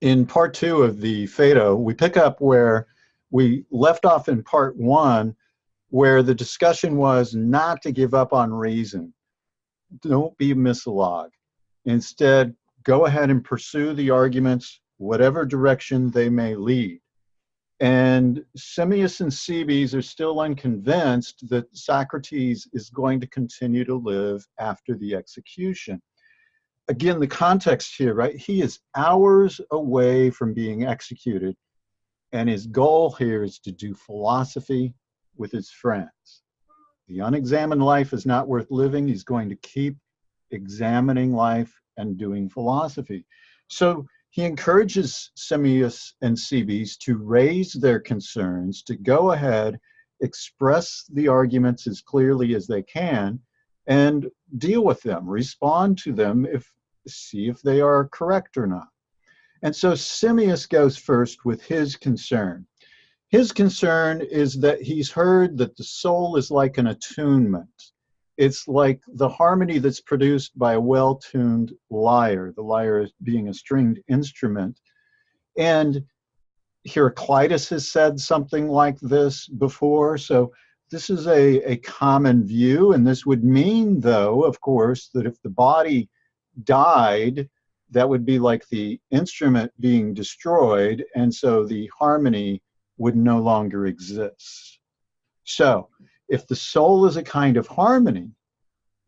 In part two of the Phaedo, we pick up where we left off in part one, where the discussion was not to give up on reason. Don't be a misalog. Instead, go ahead and pursue the arguments, whatever direction they may lead. And Simmias and Cebes are still unconvinced that Socrates is going to continue to live after the execution. Again, the context here, right? He is hours away from being executed, and his goal here is to do philosophy with his friends. The unexamined life is not worth living. He's going to keep examining life and doing philosophy. So he encourages Simmias and Cebes to raise their concerns, to go ahead, express the arguments as clearly as they can, and deal with them, respond to them, see if they are correct or not. And so Simmias goes first with his concern. His concern is that he's heard that the soul is like an attunement. It's like the harmony that's produced by a well-tuned lyre, the lyre being a stringed instrument. And Heraclitus has said something like this before, so this is a common view, and this would mean, though, of course, that if the body died, that would be like the instrument being destroyed, and so the harmony would no longer exist. So, if the soul is a kind of harmony,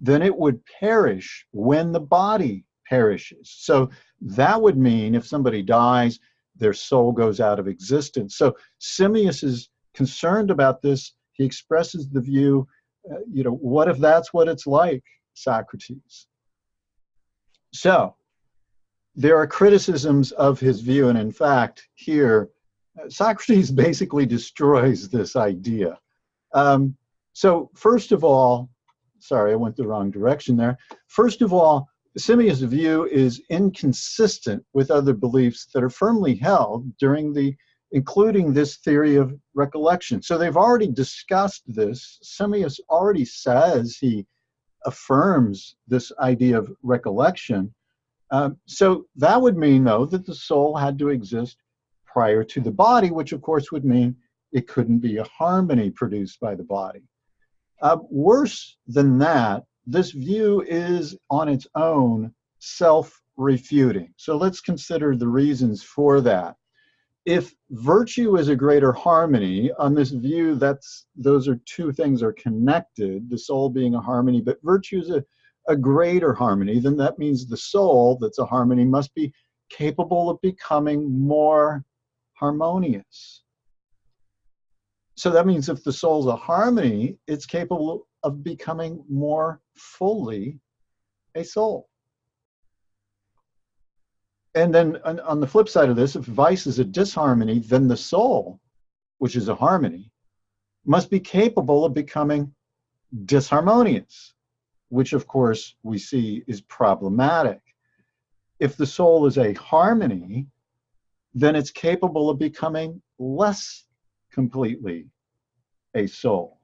then it would perish when the body perishes. So that would mean if somebody dies, their soul goes out of existence. So Simmias is concerned about this. He expresses the view, what if that's what it's like, Socrates? So there are criticisms of his view, and in fact, here, Socrates basically destroys this idea. So first of all, sorry, I went the wrong direction there. First of all, Simmias' view is inconsistent with other beliefs that are firmly held including this theory of recollection. So they've already discussed this. Simmias already says he affirms this idea of recollection. So that would mean, though, that the soul had to exist prior to the body, which of course would mean it couldn't be a harmony produced by the body. Worse than that, this view is on its own self-refuting. So let's consider the reasons for that. If virtue is a greater harmony, on this view, those are two things are connected, the soul being a harmony, but virtue is a greater harmony, then that means the soul that's a harmony must be capable of becoming more harmonious. So that means if the soul's a harmony, it's capable of becoming more fully a soul. And then on the flip side of this, if vice is a disharmony, then the soul, which is a harmony, must be capable of becoming disharmonious, which of course we see is problematic. If the soul is a harmony, then it's capable of becoming less completely a soul.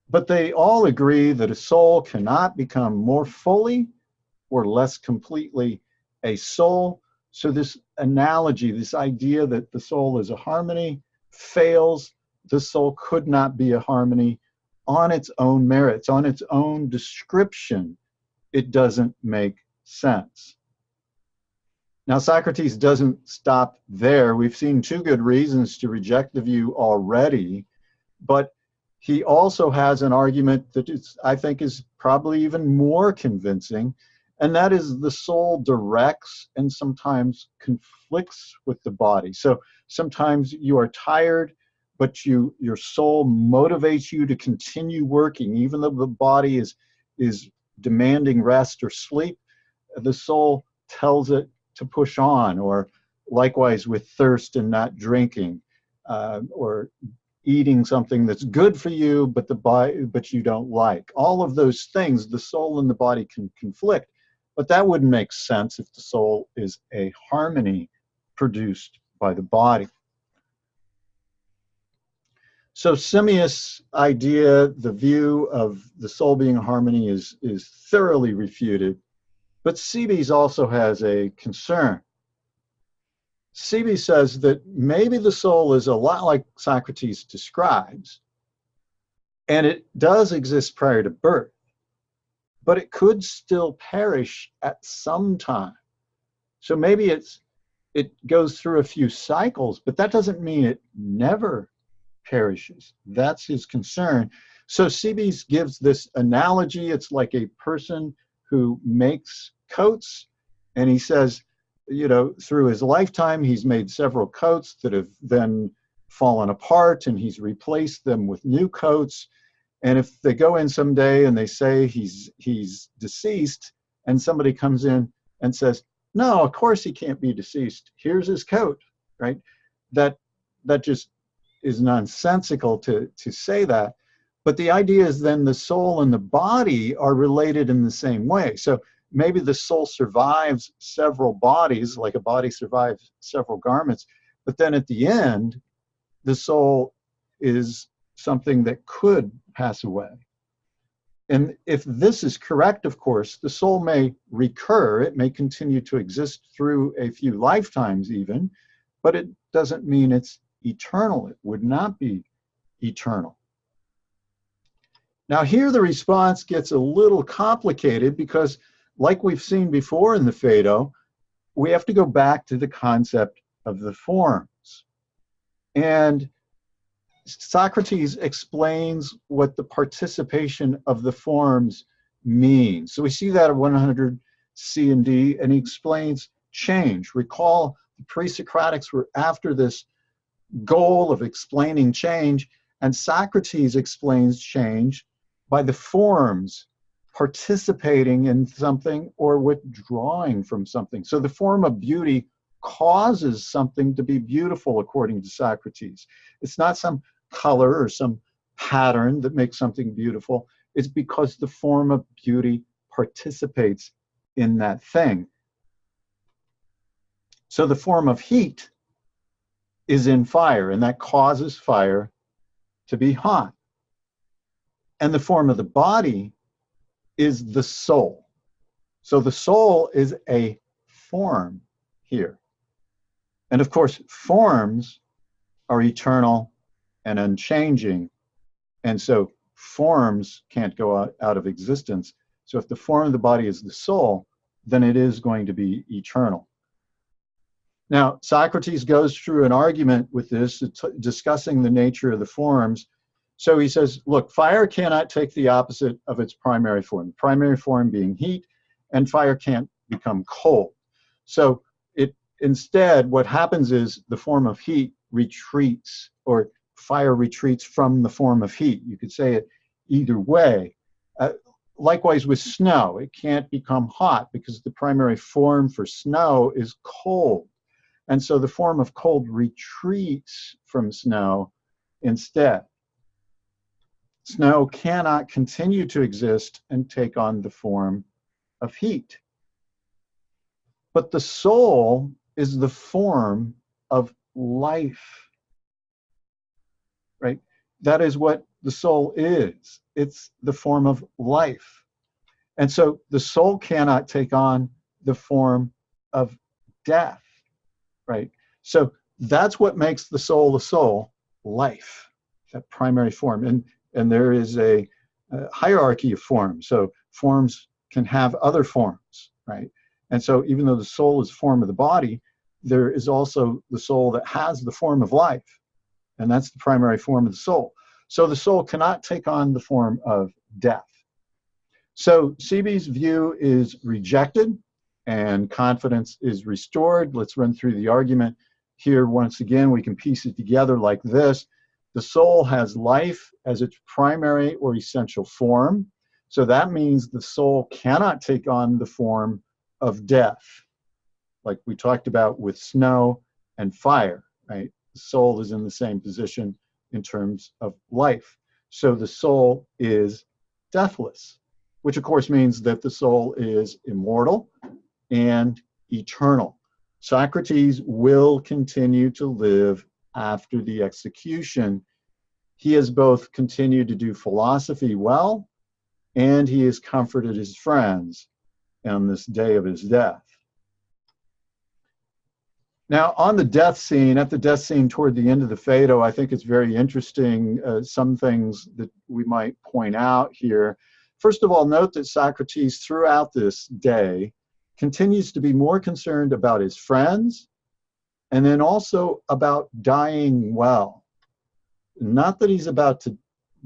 But they all agree that a soul cannot become more fully or less completely a soul. So this analogy, this idea that the soul is a harmony, fails. The soul could not be a harmony on its own merits, on its own description. It doesn't make sense. Now, Socrates doesn't stop there. We've seen two good reasons to reject the view already, but he also has an argument that I think is probably even more convincing, and that is the soul directs and sometimes conflicts with the body. So sometimes you are tired, but your soul motivates you to continue working, even though the body is demanding rest or sleep. The soul tells it to push on, or likewise with thirst and not drinking, or eating something that's good for you, but you don't like. All of those things, the soul and the body can conflict, but that wouldn't make sense if the soul is a harmony produced by the body. So Simmias' idea, the view of the soul being a harmony is thoroughly refuted. But Cebes also has a concern. Cebes says that maybe the soul is a lot like Socrates describes, and it does exist prior to birth, but it could still perish at some time. So maybe it goes through a few cycles, but that doesn't mean it never perishes. That's his concern. So Cebes gives this analogy. It's like a person who makes coats, and he says, through his lifetime, he's made several coats that have then fallen apart, and he's replaced them with new coats. And if they go in someday and they say he's deceased, and somebody comes in and says, no, of course he can't be deceased. Here's his coat, right? That just is nonsensical to say that. But the idea is then the soul and the body are related in the same way. So maybe the soul survives several bodies, like a body survives several garments, but then at the end, the soul is something that could pass away. And if this is correct, of course, the soul may recur. It may continue to exist through a few lifetimes even, but it doesn't mean it's eternal. It would not be eternal. Now here the response gets a little complicated because, like we've seen before in the Phaedo, we have to go back to the concept of the forms. And Socrates explains what the participation of the forms means. So we see that at 100 C and D, and he explains change. Recall the pre-Socratics were after this goal of explaining change, and Socrates explains change by the forms participating in something or withdrawing from something. So the form of beauty causes something to be beautiful, according to Socrates. It's not some color or some pattern that makes something beautiful. It's because the form of beauty participates in that thing. So the form of heat is in fire, and that causes fire to be hot. And the form of the body is the soul. So the soul is a form here. And of course, forms are eternal and unchanging. And so forms can't go out of existence. So if the form of the body is the soul, then it is going to be eternal. Now, Socrates goes through an argument with this, discussing the nature of the forms. So he says, look, fire cannot take the opposite of its primary form, the primary form being heat, and fire can't become cold. So instead, what happens is the form of heat retreats, or fire retreats from the form of heat. You could say it either way. Likewise with snow, it can't become hot because the primary form for snow is cold. And so the form of cold retreats from snow instead. Snow cannot continue to exist and take on the form of heat. But the soul is the form of life, right? That is what the soul is. It's the form of life. And so the soul cannot take on the form of death, right? So that's what makes the soul, life, that primary form. And there is a hierarchy of forms. So forms can have other forms, right? And so even though the soul is the form of the body, there is also the soul that has the form of life. And that's the primary form of the soul. So the soul cannot take on the form of death. So Cebes' view is rejected and confidence is restored. Let's run through the argument here once again. We can piece it together like this. The soul has life as its primary or essential form. So that means the soul cannot take on the form of death, like we talked about with snow and fire, right? The soul is in the same position in terms of life. So the soul is deathless, which of course means that the soul is immortal and eternal. Socrates will continue to live after the execution. He has both continued to do philosophy well, and he has comforted his friends on this day of his death. Now, on the death scene, at the death scene toward the end of the Phaedo, I think it's very interesting, some things that we might point out here. First of all, note that Socrates, throughout this day, continues to be more concerned about his friends and then also about dying well. Not that he's about to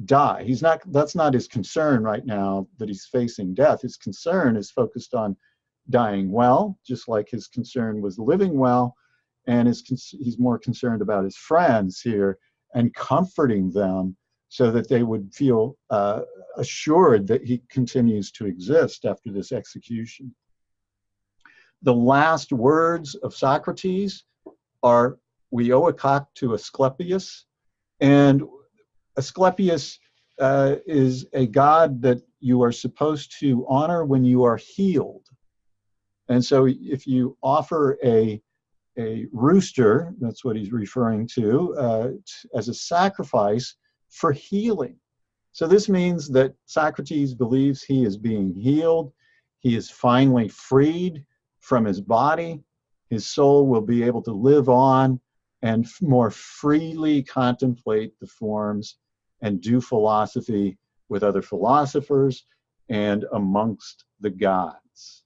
die. That's not his concern right now, that he's facing death. His concern is focused on dying well, just like his concern was living well. And he's more concerned about his friends here and comforting them so that they would feel assured that he continues to exist after this execution. The last words of Socrates are, "We owe a cock to Asclepius." And Asclepius is a god that you are supposed to honor when you are healed. And so if you offer a rooster, that's what he's referring to, as a sacrifice for healing. So this means that Socrates believes he is being healed. He is finally freed from his body. His soul will be able to live on and more freely contemplate the forms and do philosophy with other philosophers and amongst the gods.